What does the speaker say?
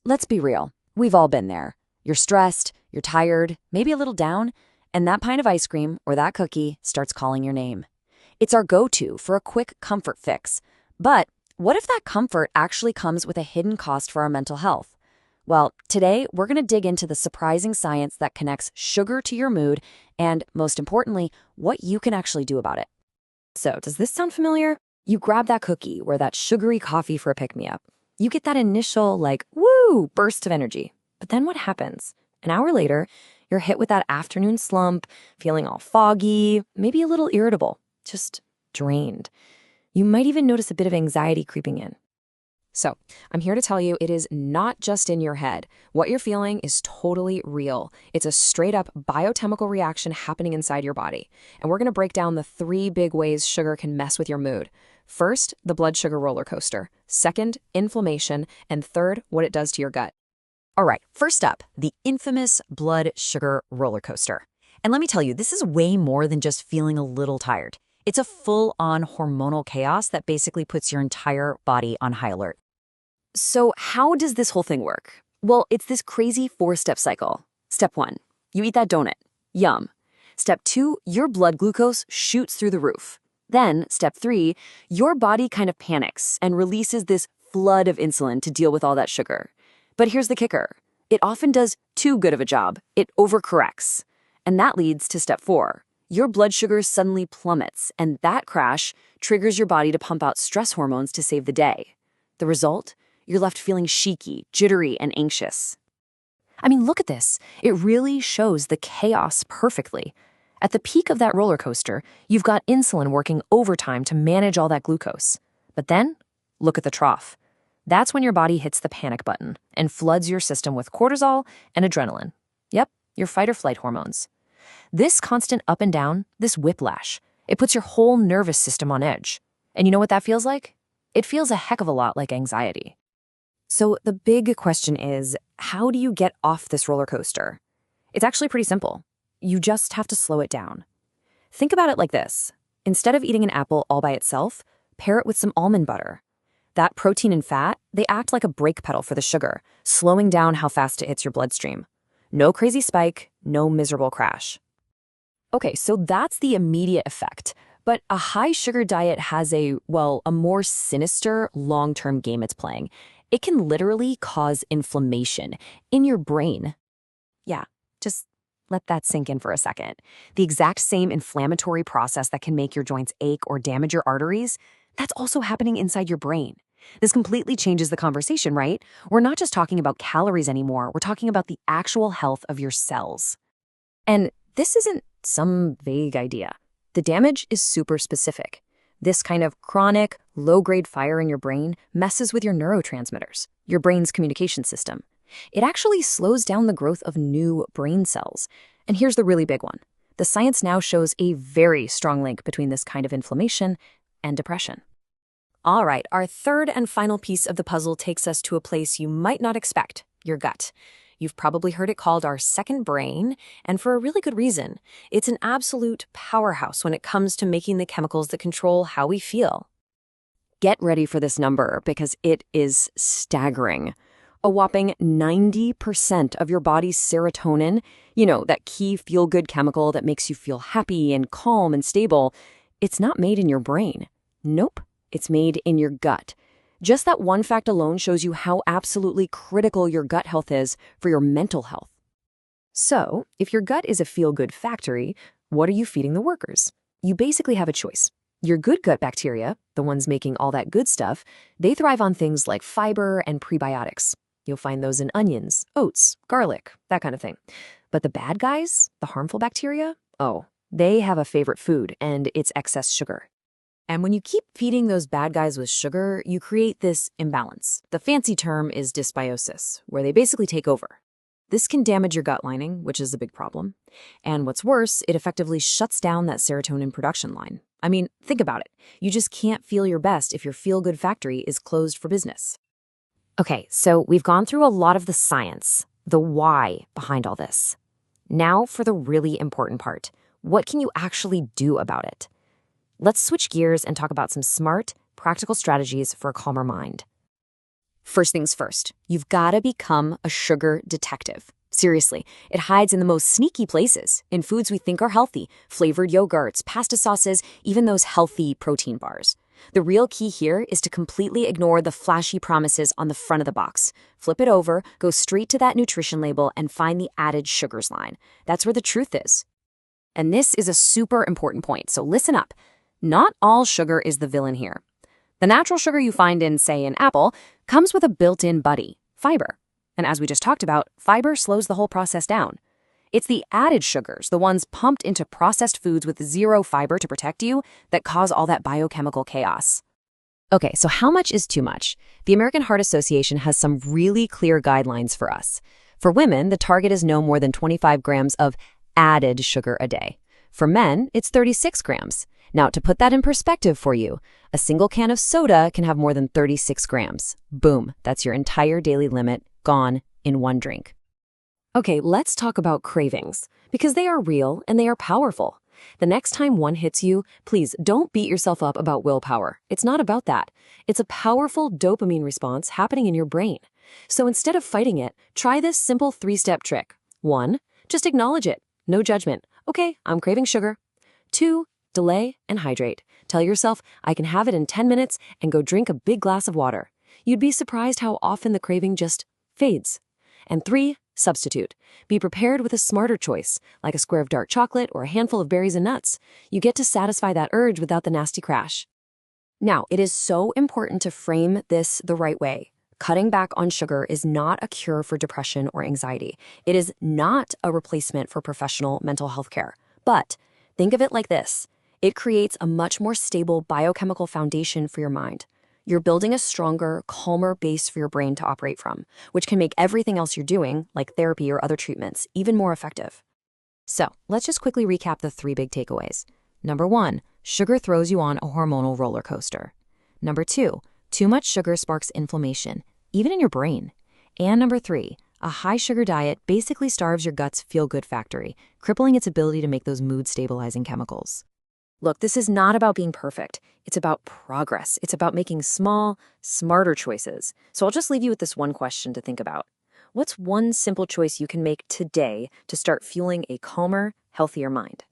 Let's be real. We've all been there. You're stressed, you're tired, maybe a little down, and that pint of ice cream or that cookie starts calling your name. It's our go-to for a quick comfort fix. But what if that comfort actually comes with a hidden cost for our mental health? Well, today we're going to dig into the surprising science that connects sugar to your mood and, most importantly, what you can actually do about it. So, does this sound familiar? You grab that cookie or that sugary coffee for a pick-me-up. You get that initial, woo, burst of energy. But then what happens? An hour later, you're hit with that afternoon slump, feeling all foggy, maybe a little irritable, just drained. You might even notice a bit of anxiety creeping in. So, I'm here to tell you it is not just in your head. What you're feeling is totally real. It's a straight-up biochemical reaction happening inside your body. And we're going to break down the 3 big ways sugar can mess with your mood. First, the blood sugar roller coaster. Second, inflammation. And third, what it does to your gut. All right, first up, the infamous blood sugar roller coaster. And let me tell you, this is way more than just feeling a little tired. It's a full-on hormonal chaos that basically puts your entire body on high alert. So how does this whole thing work? Well, it's this crazy 4-step cycle. Step 1, you eat that donut. Yum. Step 2, your blood glucose shoots through the roof. Then, step 3, your body kind of panics and releases this flood of insulin to deal with all that sugar. But here's the kicker. It often does too good of a job. It overcorrects. And that leads to step 4. Your blood sugar suddenly plummets, and that crash triggers your body to pump out stress hormones to save the day. The result? You're left feeling shaky, jittery, and anxious. I mean, look at this. It really shows the chaos perfectly. At the peak of that roller coaster, you've got insulin working overtime to manage all that glucose. But then, look at the trough. That's when your body hits the panic button and floods your system with cortisol and adrenaline. Yep, your fight or flight hormones. This constant up and down, this whiplash, it puts your whole nervous system on edge. And you know what that feels like? It feels a heck of a lot like anxiety. So the big question is, how do you get off this roller coaster? It's actually pretty simple. You just have to slow it down. Think about it like this. Instead of eating an apple all by itself, pair it with some almond butter. That protein and fat, they act like a brake pedal for the sugar, slowing down how fast it hits your bloodstream. No crazy spike, no miserable crash. Okay, so that's the immediate effect. But a high sugar diet has a more sinister long-term game it's playing. It can literally cause inflammation in your brain. Yeah, just let that sink in for a second. The exact same inflammatory process that can make your joints ache or damage your arteries, that's also happening inside your brain. This completely changes the conversation, right? We're not just talking about calories anymore. We're talking about the actual health of your cells. And this isn't some vague idea. The damage is super specific. This kind of chronic, low-grade fire in your brain messes with your neurotransmitters, your brain's communication system. It actually slows down the growth of new brain cells. And here's the really big one. The science now shows a very strong link between this kind of inflammation and depression. All right, our third and final piece of the puzzle takes us to a place you might not expect, your gut. You've probably heard it called our second brain, and for a really good reason. It's an absolute powerhouse when it comes to making the chemicals that control how we feel. Get ready for this number because it is staggering. A whopping 90% of your body's serotonin, that key feel-good chemical that makes you feel happy and calm and stable, it's not made in your brain. Nope, it's made in your gut. Just that one fact alone shows you how absolutely critical your gut health is for your mental health. So, if your gut is a feel-good factory, what are you feeding the workers? You basically have a choice. Your good gut bacteria, the ones making all that good stuff, they thrive on things like fiber and prebiotics. You'll find those in onions, oats, garlic, that kind of thing. But the bad guys, the harmful bacteria, they have a favorite food, and it's excess sugar. And when you keep feeding those bad guys with sugar, you create this imbalance. The fancy term is dysbiosis, where they basically take over. This can damage your gut lining, which is a big problem. And what's worse, it effectively shuts down that serotonin production line. I mean, think about it. You just can't feel your best if your feel-good factory is closed for business. Okay, so we've gone through a lot of the science, the why behind all this. Now for the really important part. What can you actually do about it? Let's switch gears and talk about some smart, practical strategies for a calmer mind. First things first, you've got to become a sugar detective. Seriously, it hides in the most sneaky places, in foods we think are healthy, flavored yogurts, pasta sauces, even those healthy protein bars. The real key here is to completely ignore the flashy promises on the front of the box. Flip it over, go straight to that nutrition label, and find the added sugars line. That's where the truth is. And this is a super important point, so listen up. Not all sugar is the villain here. The natural sugar you find in, say, an apple, comes with a built-in buddy, fiber. And as we just talked about, fiber slows the whole process down. It's the added sugars, the ones pumped into processed foods with zero fiber to protect you, that cause all that biochemical chaos. Okay, so how much is too much? The American Heart Association has some really clear guidelines for us. For women, the target is no more than 25 grams of added sugar a day. For men, it's 36 grams. Now, to put that in perspective for you, a single can of soda can have more than 36 grams. Boom, that's your entire daily limit, gone in one drink. Okay, let's talk about cravings, because they are real and they are powerful. The next time one hits you, please don't beat yourself up about willpower. It's not about that. It's a powerful dopamine response happening in your brain. So instead of fighting it, try this simple 3-step trick. 1, just acknowledge it. No judgment. Okay, I'm craving sugar. 2, delay and hydrate. Tell yourself, I can have it in 10 minutes, and go drink a big glass of water. You'd be surprised how often the craving just fades. And 3, substitute. Be prepared with a smarter choice, like a square of dark chocolate or a handful of berries and nuts. You get to satisfy that urge without the nasty crash. Now, it is so important to frame this the right way. Cutting back on sugar is not a cure for depression or anxiety. It is not a replacement for professional mental health care. But think of it like this. It creates a much more stable biochemical foundation for your mind. You're building a stronger, calmer base for your brain to operate from, which can make everything else you're doing, like therapy or other treatments, even more effective. So, let's just quickly recap the 3 big takeaways. Number 1, sugar throws you on a hormonal roller coaster. Number 2, too much sugar sparks inflammation, even in your brain. And number 3, a high sugar diet basically starves your gut's feel-good factory, crippling its ability to make those mood-stabilizing chemicals. Look, this is not about being perfect. It's about progress. It's about making small, smarter choices. So I'll just leave you with this one question to think about. What's one simple choice you can make today to start fueling a calmer, healthier mind?